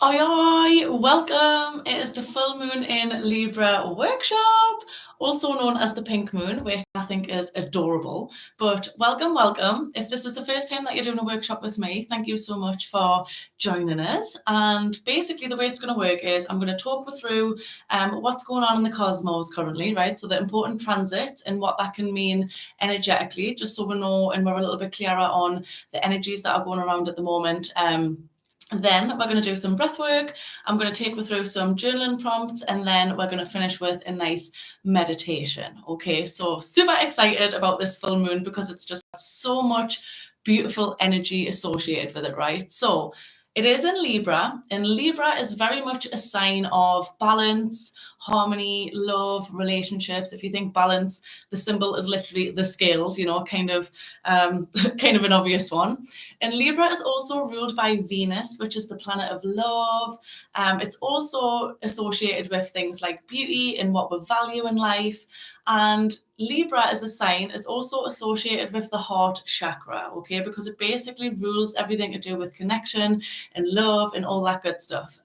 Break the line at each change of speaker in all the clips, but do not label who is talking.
Oi, oi, welcome. It is the full moon in Libra workshop, also known as the pink moon, which I think is adorable. But welcome, welcome. If this is the first time that you're doing a workshop with me, thank you so much for joining us. And basically the way it's going to work is I'm going to talk through what's going on in the cosmos currently, right? So the important transits and what that can mean energetically, just so we know and we're a little bit clearer on the energies that are going around at the moment. Then we're going to do some breath work. I'm going to take you through some journaling prompts, and then we're going to finish with a nice meditation. Okay, so super excited about this full moon because it's just so much beautiful energy associated with it, right? So it is in Libra, and Libra is very much a sign of balance, harmony, love, relationships. If you think balance, the symbol is literally the scales, kind of an obvious one. And Libra is also ruled by Venus, which is the planet of love. It's also associated with things like beauty and what we value in life. And Libra as a sign is also associated with the heart chakra, okay, because it basically rules everything to do with connection and love and all that good stuff.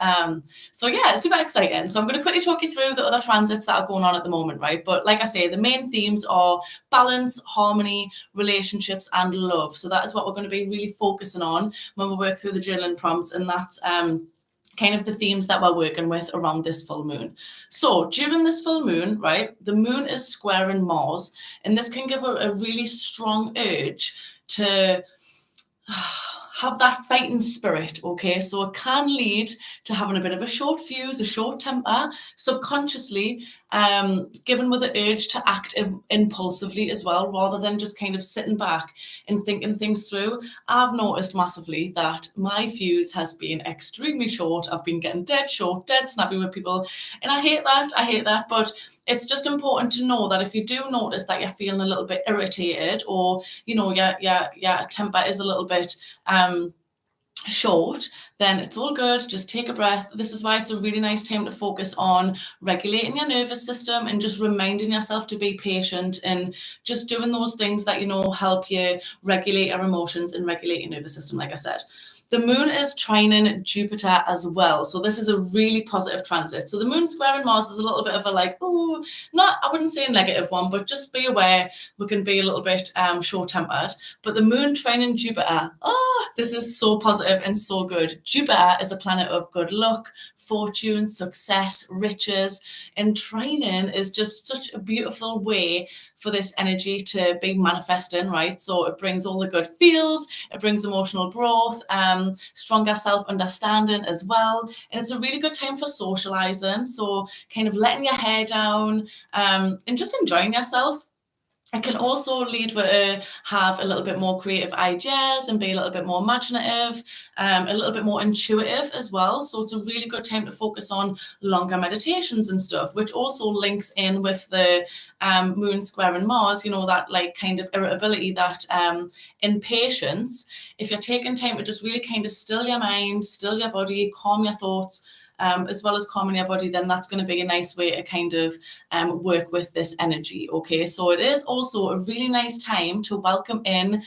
So yeah, it's super exciting. So I'm going to quickly talk you through the other transits that are going on at the moment, right? But like I say, the main themes are balance, harmony, relationships, and love. So that is what we're going to be really focusing on when we work through the journaling prompts, and that's kind of the themes that we're working with around this full moon. So during this full moon, right, the moon is squaring Mars, and this can give a really strong urge to have that fighting spirit, okay? So it can lead to having a bit of a short fuse, a short temper, subconsciously, given with the urge to act impulsively as well, rather than just kind of sitting back and thinking things through. I've noticed massively that my fuse has been extremely short. I've been getting dead short, dead snappy with people, and I hate that, but it's just important to know that if you do notice that you're feeling a little bit irritated, or your temper is a little bit short, then it's all good. Just take a breath. This is why it's a really nice time to focus on regulating your nervous system and just reminding yourself to be patient and just doing those things that help you regulate your emotions and regulate your nervous system, like I said. The moon is trining Jupiter as well. So this is a really positive transit. So the moon squaring Mars is a little bit of a I wouldn't say a negative one, but just be aware we can be a little bit short-tempered. But the moon trining Jupiter, this is so positive and so good. Jupiter is a planet of good luck, fortune, success, riches, and trining is just such a beautiful way for this energy to be manifesting, right? So it brings all the good feels, it brings emotional growth, stronger self-understanding as well. And it's a really good time for socializing. So kind of letting your hair down and just enjoying yourself. It can also lead to have a little bit more creative ideas and be a little bit more imaginative, a little bit more intuitive as well. So it's a really good time to focus on longer meditations and stuff, which also links in with the moon squaring Mars, that kind of irritability, that impatience. If you're taking time to just really kind of still your mind, still your body, calm your thoughts, as well as calming your body, then that's going to be a nice way to kind of work with this energy. Okay, so it is also a really nice time to welcome in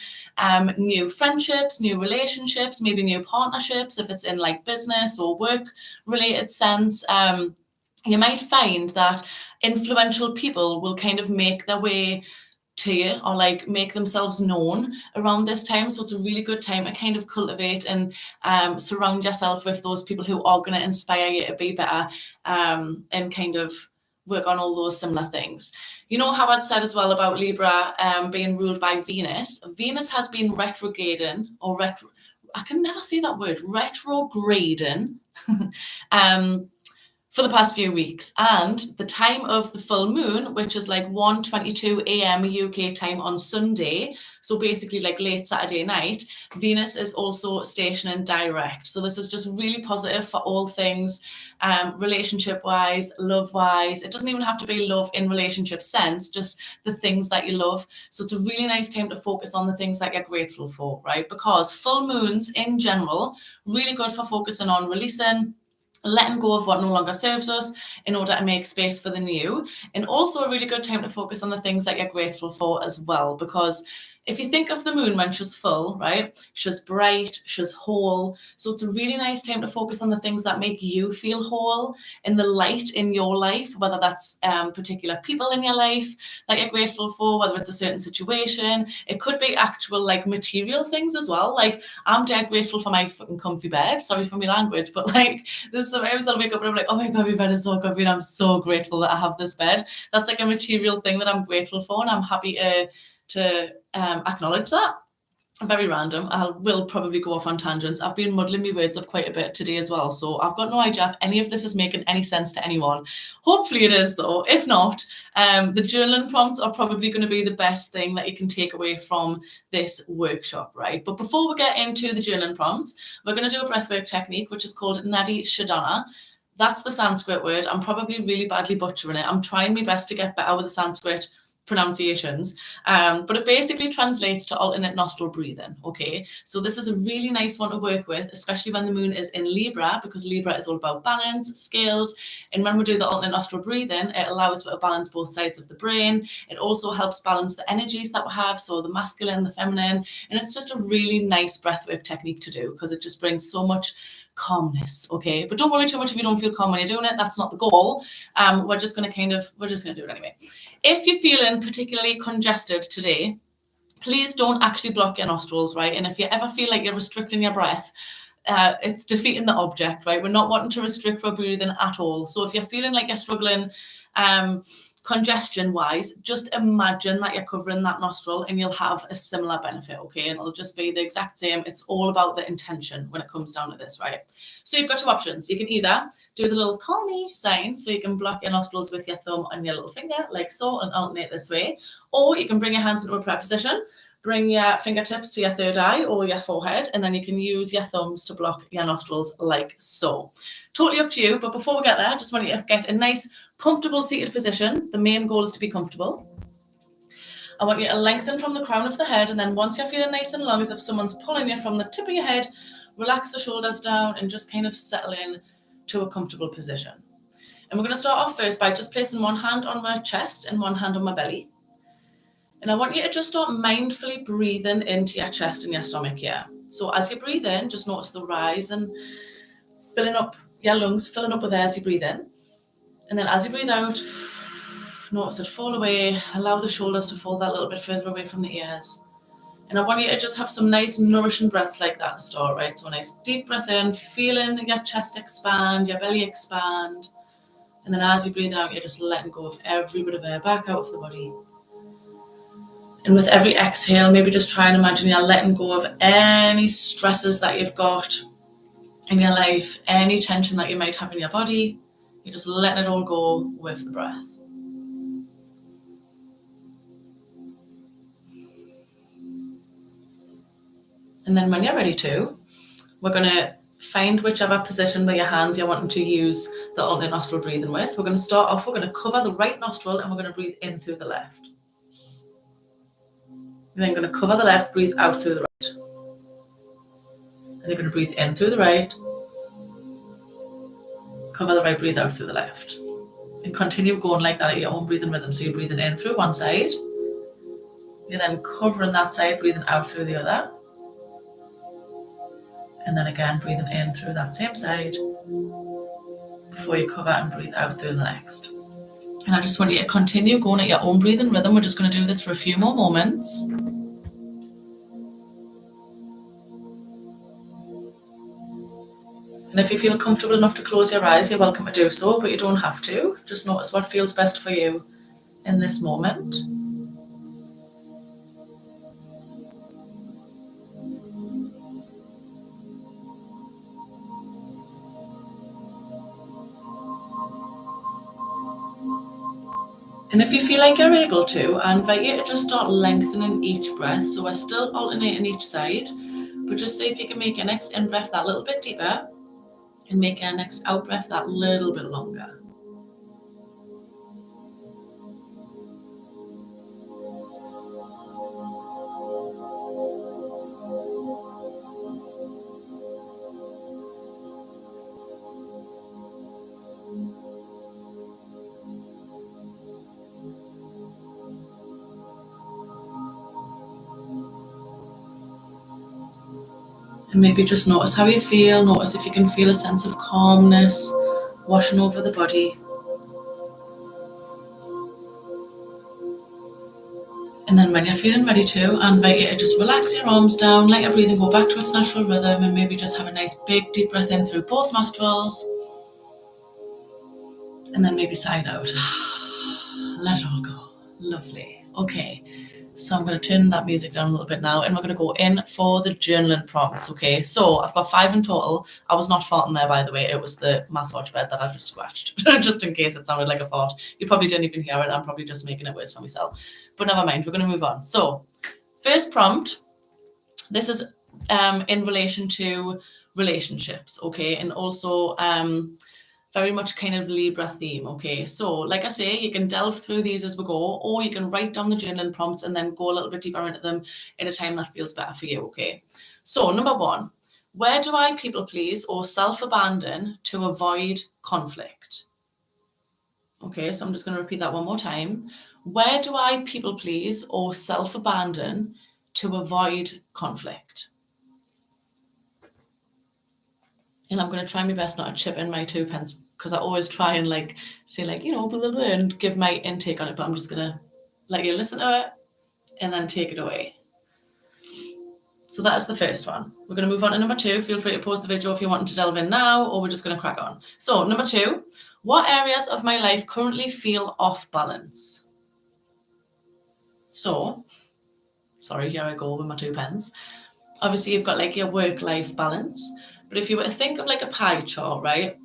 new friendships, new relationships, maybe new partnerships, if it's in business or work related sense. You might find that influential people will kind of make their way to you, or make themselves known around this time. So it's a really good time to kind of cultivate and surround yourself with those people who are going to inspire you to be better, and kind of work on all those similar things. You know how I'd said as well about Libra being ruled by Venus? Venus has been retrograding, or I can never say that word, retrograding, for the past few weeks. And the time of the full moon, which is 1:22 a.m. UK time on Sunday, so basically late Saturday night, Venus is also stationing direct. So this is just really positive for all things relationship wise, love wise. It doesn't even have to be love in relationship sense, just the things that you love. So it's a really nice time to focus on the things that you're grateful for, right? Because full moons in general, really good for focusing on releasing, letting go of what no longer serves us in order to make space for the new. And also a really good time to focus on the things that you're grateful for as well, because If you think of the moon when she's full, right, she's bright, she's whole. So it's a really nice time to focus on the things that make you feel whole, in the light in your life, whether that's particular people in your life that you're grateful for, whether it's a certain situation. It could be actual like material things as well. Like I'm dead grateful for my fucking comfy bed. Sorry for my language, but like there's sometimes I'll wake up and I'm like, oh my God, my bed is so comfy and I'm so grateful that I have this bed. That's like a material thing that I'm grateful for, and I'm happy to acknowledge that. Very random. I will probably go off on tangents. I've been muddling my words up quite a bit today as well, so I've got no idea if any of this is making any sense to anyone. Hopefully it is though. If not, the journaling prompts are probably going to be the best thing that you can take away from this workshop, right? But before we get into the journaling prompts, we're going to do a breathwork technique, which is called Nadi Shodhana. That's the Sanskrit word. I'm probably really badly butchering it. I'm trying my best to get better with the Sanskrit pronunciations, but it basically translates to alternate nostril breathing. Okay, so this is a really nice one to work with, especially when the moon is in Libra, because Libra is all about balance, scales, and when we do the alternate nostril breathing, it allows us to balance both sides of the brain. It also helps balance the energies that we have, so the masculine, the feminine, and it's just a really nice breathwork technique to do because it just brings so much calmness. Okay, but don't worry too much if you don't feel calm when you're doing it. That's not the goal. We're just going to do it anyway. If you're feeling particularly congested today, please don't actually block your nostrils, right? And if you ever feel like you're restricting your breath, it's defeating the object, right? We're not wanting to restrict our breathing at all. So if you're feeling like you're struggling congestion wise, just imagine that you're covering that nostril and you'll have a similar benefit, okay? And it'll just be the exact same. It's all about the intention when it comes down to this, right? So you've got two options. You can either do the little call me sign, so you can block your nostrils with your thumb and your little finger, like so, and alternate this way. Or you can bring your hands into a prayer position, bring your fingertips to your third eye or your forehead, and then you can use your thumbs to block your nostrils like so. Totally up to you, but before we get there, I just want you to get a nice, comfortable seated position. The main goal is to be comfortable. I want you to lengthen from the crown of the head, and then once you're feeling nice and long, as if someone's pulling you from the tip of your head, relax the shoulders down and just kind of settle in to a comfortable position. And we're going to start off first by just placing one hand on my chest and one hand on my belly. And I want you to just start mindfully breathing into your chest and your stomach here. So as you breathe in, just notice the rise and filling up your lungs, filling up with air as you breathe in. And then as you breathe out, notice it fall away. Allow the shoulders to fall that little bit further away from the ears. And I want you to just have some nice nourishing breaths like that to start, right? So a nice deep breath in, feeling your chest expand, your belly expand. And then as you breathe out, you're just letting go of every bit of air back out of the body. And with every exhale, maybe just try and imagine you're letting go of any stresses that you've got in your life, any tension that you might have in your body. You're just letting it all go with the breath. And then when you're ready to, we're going to find whichever position with your hands you're wanting to use the alternate nostril breathing with. We're going to start off, we're going to cover the right nostril and we're going to breathe in through the left. You're then going to cover the left, breathe out through the right. And you're going to breathe in through the right, cover the right, breathe out through the left. And continue going like that at your own breathing rhythm. So you're breathing in through one side, you're then covering that side, breathing out through the other. And then again, breathing in through that same side before you cover and breathe out through the next. And I just want you to continue going at your own breathing rhythm. We're just going to do this for a few more moments. And if you feel comfortable enough to close your eyes, you're welcome to do so, but you don't have to. Just notice what feels best for you in this moment. And if you feel like you're able to, I invite you to just start lengthening each breath. So we're still alternating each side, but just see if you can make your next in-breath that little bit deeper and make your next out-breath that little bit longer. And maybe just notice how you feel. Notice if you can feel a sense of calmness washing over the body. And then when you're feeling ready to, I invite you to just relax your arms down, let your breathing go back to its natural rhythm, and maybe just have a nice big deep breath in through both nostrils. And then maybe sigh out. Let it all go. Lovely. Okay. So I'm going to turn that music down a little bit now, and we're going to go in for the journaling prompts. Okay, so I've got 5 in total. I was not farting there, by the way. It was the massage bed that I just scratched, just in case it sounded like a fart. You probably didn't even hear it. I'm probably just making it worse for myself. But never mind, we're going to move on. So first prompt, this is in relation to relationships, okay, and also very much kind of Libra theme, okay? So like I say, you can delve through these as we go, or you can write down the journaling prompts and then go a little bit deeper into them in a time that feels better for you, okay? So number 1, where do I people please or self-abandon to avoid conflict? Okay, so I'm just going to repeat that one more time. Where do I people please or self-abandon to avoid conflict? And I'm going to try my best not to chip in my 2 pence, because I always try and like say like, you know, blah, blah, blah, and give my intake on it, but I'm just going to let you listen to it and then take it away. So that is the first one. We're going to move on to number 2. Feel free to pause the video if you're wanting to delve in now, or we're just going to crack on. So number 2, what areas of my life currently feel off balance? So, sorry, here I go with my 2 pence. Obviously you've got like your work-life balance, but if you were to think of like a pie chart, right?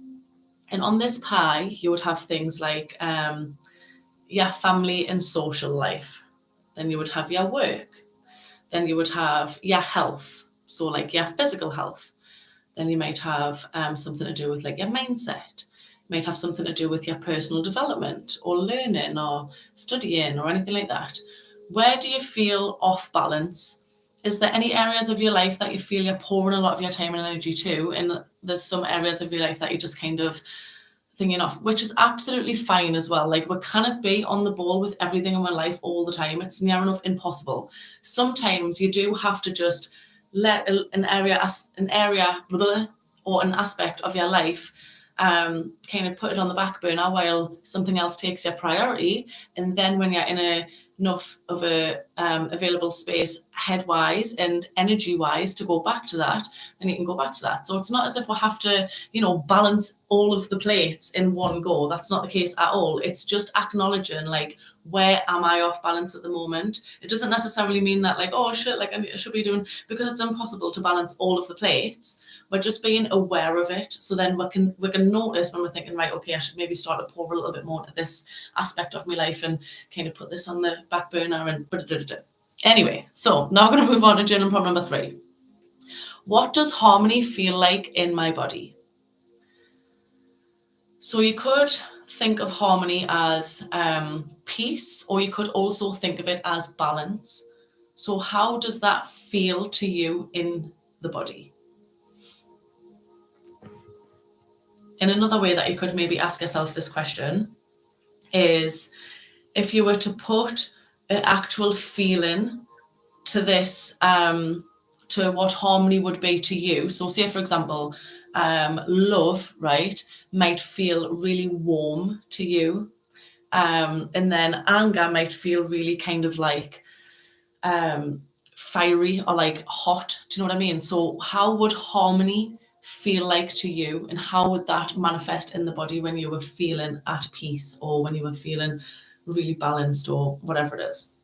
And on this pie, you would have things like your family and social life. Then you would have your work. Then you would have your health. So like your physical health. Then you might have something to do with like your mindset. You might have something to do with your personal development or learning or studying or anything like that. Where do you feel off balance? Is there any areas of your life that you feel you're pouring a lot of your time and energy to, and there's some areas of your life that you just kind of thinking off, which is absolutely fine as well. Like we cannot be on the ball with everything in our life all the time. It's near enough impossible. Sometimes you do have to just let an area or an aspect of your life kind of put it on the back burner while something else takes your priority. And then when you're in enough of a available space head-wise and energy-wise to go back to that, then you can go back to that. So it's not as if we have to, you know, balance all of the plates in one go. That's not the case at all. It's just acknowledging, like, where am I off balance at the moment? It doesn't necessarily mean that, like, oh shit, like I should be doing, because it's impossible to balance all of the plates. We're just being aware of it. So then we can notice when we're thinking, right, okay, I should maybe start to pour a little bit more into this aspect of my life and kind of put this on the back burner and anyway. So now I'm going to move on to journal prompt number 3. What does harmony feel like in my body? So you could think of harmony as peace, or you could also think of it as balance. So how does that feel to you in the body? And another way that you could maybe ask yourself this question is, if you were to put an actual feeling to this, to what harmony would be to you. So say, for example, love, right, might feel really warm to you. And then anger might feel really kind of like fiery or like hot. Do you know what I mean? So how would harmony feel like to you, and how would that manifest in the body when you were feeling at peace, or when you were feeling really balanced, or whatever it is?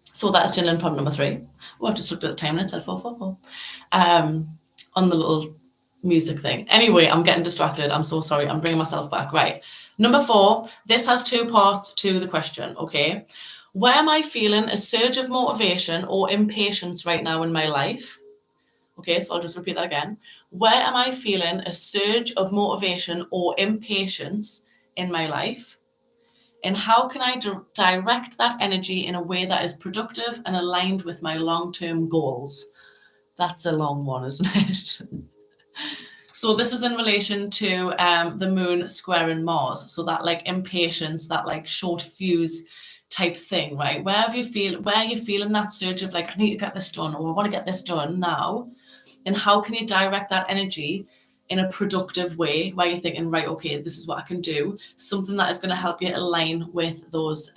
So that's journaling prompt number 3. Oh, I've just looked at the time and it said 4:44 on the little music thing. Anyway, I'm getting distracted. I'm so sorry. I'm bringing myself back. Right. Number 4, this has 2 parts to the question, okay? Where am I feeling a surge of motivation or impatience right now in my life? Okay, so I'll just repeat that again. Where am I feeling a surge of motivation or impatience in my life? And how can I direct that energy in a way that is productive and aligned with my long-term goals? That's a long one, isn't it? So this is in relation to the moon squaring Mars. So that like impatience, that like short fuse type thing, right? Where you're feeling that surge of like, I need to get this done, or I want to get this done now. And how can you direct that energy in a productive way where you're thinking, right, okay, this is what I can do, something that is going to help you align with those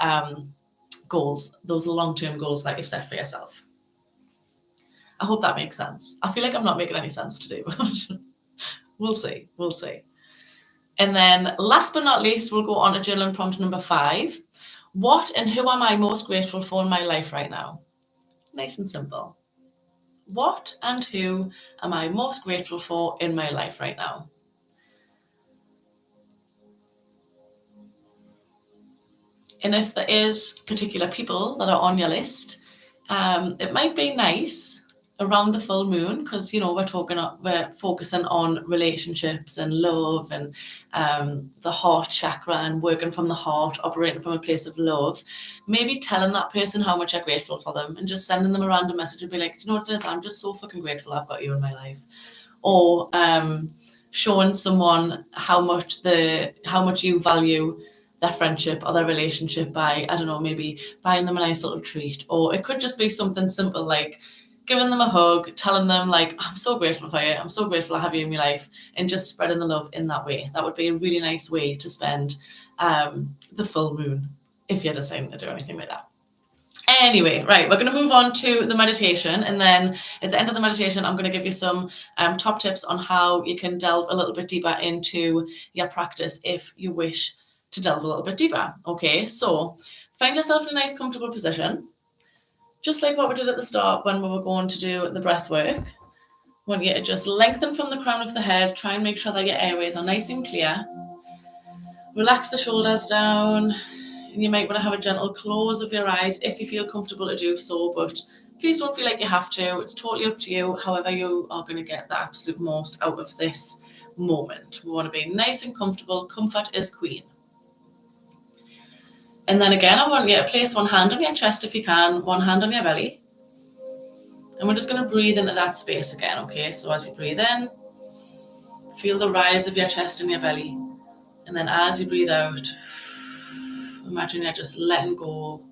goals, those long-term goals that you've set for yourself. I hope that makes sense. I feel like I'm not making any sense today, but we'll see. And then last but not least, we'll go on to journaling prompt number 5. What and who am I most grateful for in my life right now? Nice and simple. What and who am I most grateful for in my life right now? And if there is particular people that are on your list, it might be nice around the full moon, because we're focusing on relationships and love and the heart chakra and working from the heart, operating from a place of love. Maybe telling that person how much you're grateful for them and just sending them a random message and be like, you know what it is, I'm just so fucking grateful I've got you in my life. Or showing someone how much you value their friendship or their relationship by, I don't know, maybe buying them a nice little treat. Or it could just be something simple like giving them a hug, telling them like, I'm so grateful for you, I'm so grateful I have you in my life, and just spreading the love in that way. That would be a really nice way to spend the full moon, if you're deciding to do anything like that. Anyway, right, we're going to move on to the meditation, and then at the end of the meditation, I'm going to give you some top tips on how you can delve a little bit deeper into your practice if you wish to delve a little bit deeper. Okay, so find yourself in a nice, comfortable position, just like what we did at the start when we were going to do the breath work. I want you to just lengthen from the crown of the head, try and make sure that your airways are nice and clear. Relax the shoulders down. And you might want to have a gentle close of your eyes if you feel comfortable to do so, but please don't feel like you have to. It's totally up to you, however you are going to get the absolute most out of this moment. We want to be nice and comfortable. Comfort is queen. And then again, I want you to place one hand on your chest if you can, one hand on your belly. And we're just going to breathe into that space again, okay? So as you breathe in, feel the rise of your chest and your belly. And then as you breathe out, imagine you're just letting go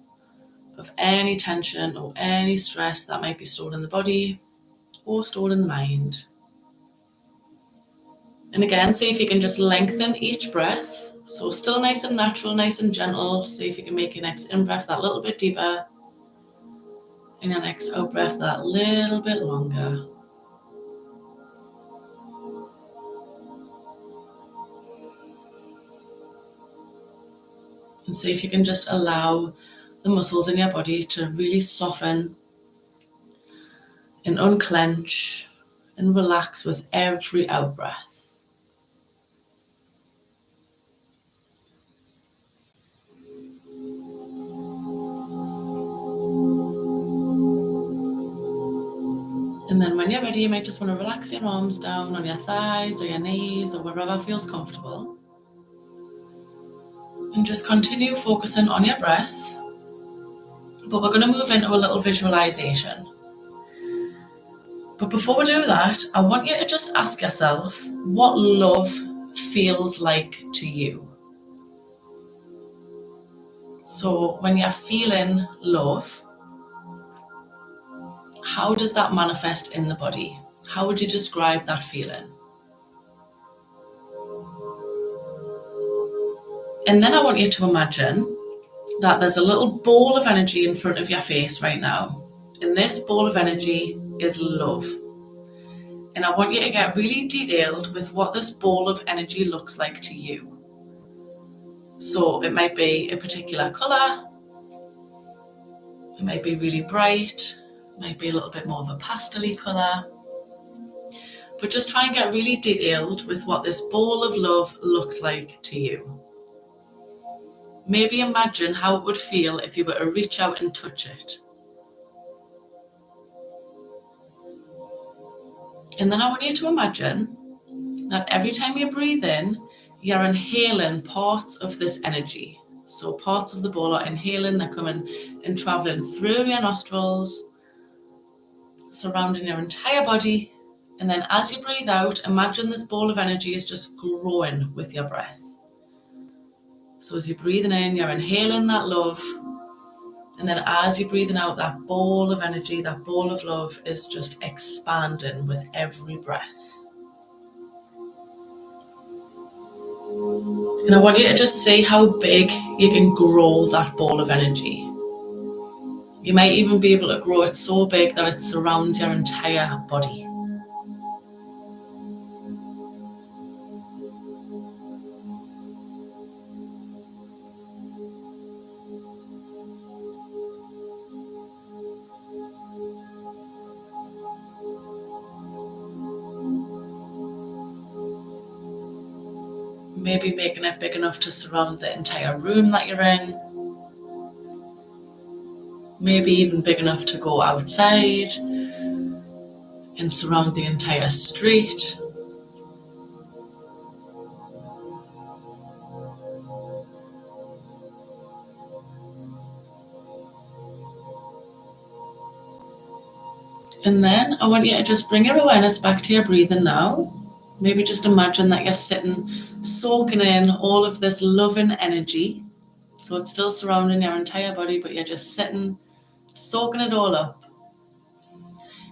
of any tension or any stress that might be stored in the body or stored in the mind. And again, see if you can just lengthen each breath. So still nice and natural, nice and gentle. See if you can make your next in-breath that little bit deeper, and your next out-breath that little bit longer. And see if you can just allow the muscles in your body to really soften and unclench and relax with every out-breath. And then when you're ready, you might just want to relax your arms down on your thighs or your knees or wherever feels comfortable. And just continue focusing on your breath. But we're going to move into a little visualization. But before we do that, I want you to just ask yourself what love feels like to you. So when you're feeling love, how does that manifest in the body? How would you describe that feeling? And then I want you to imagine that there's a little ball of energy in front of your face right now. And this ball of energy is love. And I want you to get really detailed with what this ball of energy looks like to you. So it might be a particular colour, it might be really bright, it might be a little bit more of a pastel-y colour. But just try and get really detailed with what this ball of love looks like to you. Maybe imagine how it would feel if you were to reach out and touch it. And then I want you to imagine that every time you breathe in, you're inhaling parts of this energy. So parts of the ball are inhaling, they're coming and traveling through your nostrils, surrounding your entire body. And then as you breathe out, imagine this ball of energy is just growing with your breath. So as you're breathing in, you're inhaling that love. And then as you're breathing out, that ball of energy, that ball of love is just expanding with every breath. And I want you to just see how big you can grow that ball of energy. You might even be able to grow it so big that it surrounds your entire body. Maybe making it big enough to surround the entire room that you're in. Maybe even big enough to go outside and surround the entire street. And then I want you to just bring your awareness back to your breathing now. Maybe just imagine that you're sitting, soaking in all of this loving energy. So it's still surrounding your entire body, but you're just sitting, soaking it all up.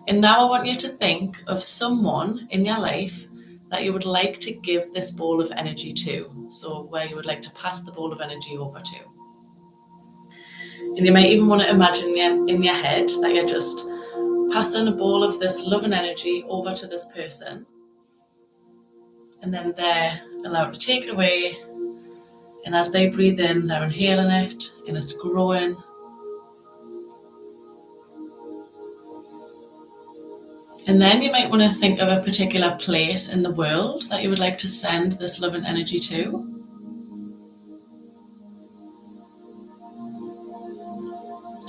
And now I want you to think of someone in your life that you would like to give this ball of energy to. So where you would like to pass the ball of energy over to. And you might even want to imagine in your head that you're just passing a ball of this loving energy over to this person. And then they're allowed to take it away. And as they breathe in, they're inhaling it and it's growing. And then you might want to think of a particular place in the world that you would like to send this loving energy to.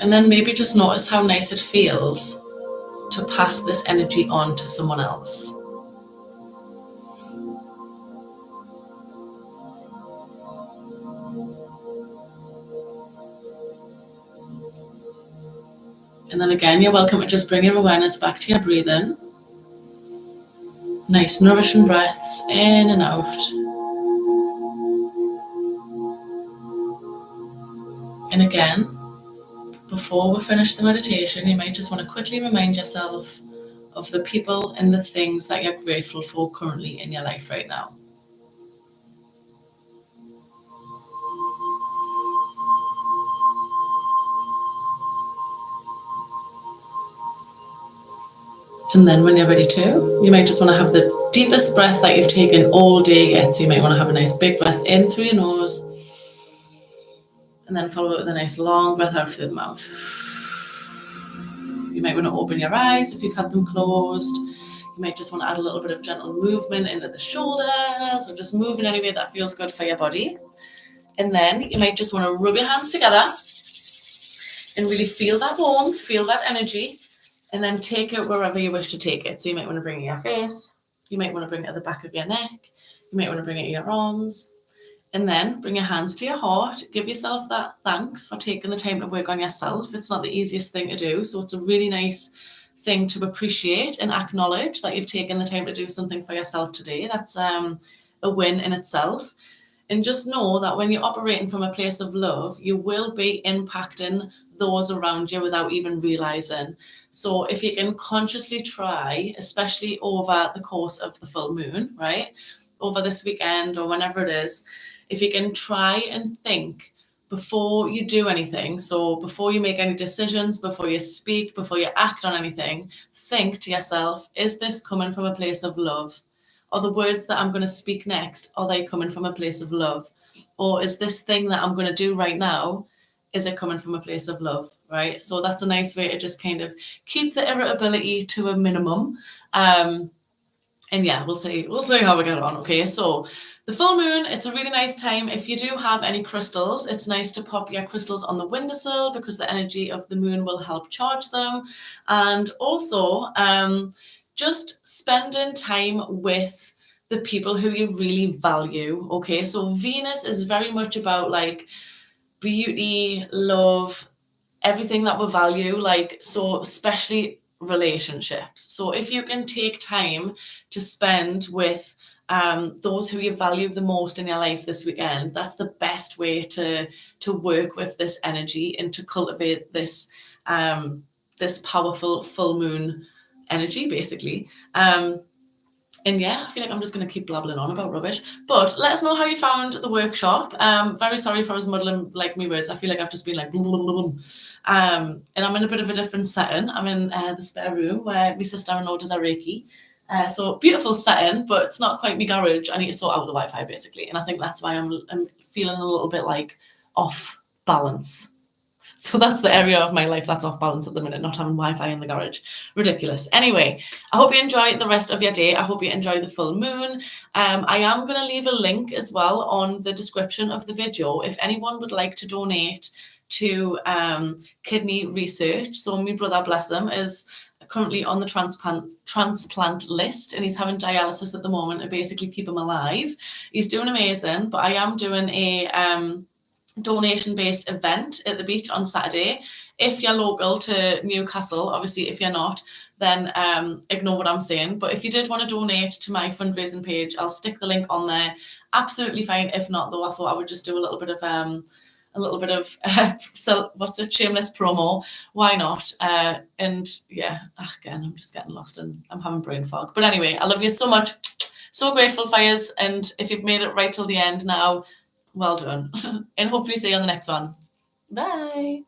And then maybe just notice how nice it feels to pass this energy on to someone else. And then again, you're welcome to just bring your awareness back to your breathing. Nice nourishing breaths in and out. And again, before we finish the meditation, you might just want to quickly remind yourself of the people and the things that you're grateful for currently in your life right now. And then when you're ready to, you might just want to have the deepest breath that you've taken all day yet. So you might want to have a nice big breath in through your nose and then follow it with a nice long breath out through the mouth. You might want to open your eyes if you've had them closed. You might just want to add a little bit of gentle movement into the shoulders or just move in any way that feels good for your body. And then you might just want to rub your hands together and really feel that warmth, feel that energy, and then take it wherever you wish to take it. So you might want to bring it to your face. You might want to bring it at the back of your neck. You might want to bring it to your arms. And then bring your hands to your heart. Give yourself that thanks for taking the time to work on yourself. It's not the easiest thing to do. So it's a really nice thing to appreciate and acknowledge that you've taken the time to do something for yourself today. That's a win in itself. And just know that when you're operating from a place of love, you will be impacting those around you without even realizing. So if you can consciously try, especially over the course of the full moon, right? Over this weekend or whenever it is, if you can try and think before you do anything, so before you make any decisions, before you speak, before you act on anything, think to yourself, is this coming from a place of love? Are the words that I'm going to speak next, are they coming from a place of love? Or is this thing that I'm going to do right now, is it coming from a place of love, right? So that's a nice way to just kind of keep the irritability to a minimum. And yeah, we'll see how we get on, okay? So the full moon, it's a really nice time. If you do have any crystals, it's nice to pop your crystals on the windowsill because the energy of the moon will help charge them. And also, just spending time with the people who you really value, okay? So Venus is very much about like beauty, love, everything that we value, like, so especially relationships. So if you can take time to spend with those who you value the most in your life this weekend. That's the best way to work with this energy and to cultivate this this powerful full moon energy, basically. And yeah, I feel like I'm just going to keep blabbling on about rubbish. But let us know how you found the workshop. Very sorry if I was muddling like me words. I feel like I've just been like, blah, blah, blah, blah. And I'm in a bit of a different setting. I'm in the spare room where my sister-in-law does a Reiki. So beautiful setting, but it's not quite my garage. I need to sort out the Wi-Fi basically. And I think that's why I'm feeling a little bit like off balance. So that's the area of my life that's off balance at the minute, not having Wi-Fi in the garage. Ridiculous. Anyway, I hope you enjoy the rest of your day. I hope you enjoy the full moon. I am going to leave a link as well on the description of the video if anyone would like to donate to kidney research. So my brother, bless him, is currently on the transplant list, and he's having dialysis at the moment to basically keep him alive. He's doing amazing, but I am doing a donation-based event at the beach on Saturday. If you're local to Newcastle, obviously if you're not, then ignore what I'm saying. But if you did want to donate to my fundraising page, I'll stick the link on there. Absolutely fine. If not, though, I thought I would just do a little bit of so what's a shameless promo? Why not? And yeah, again, I'm just getting lost and I'm having brain fog. But anyway, I love you so much. So grateful for you. And if you've made it right till the end now, well done. And hopefully see you on the next one. Bye.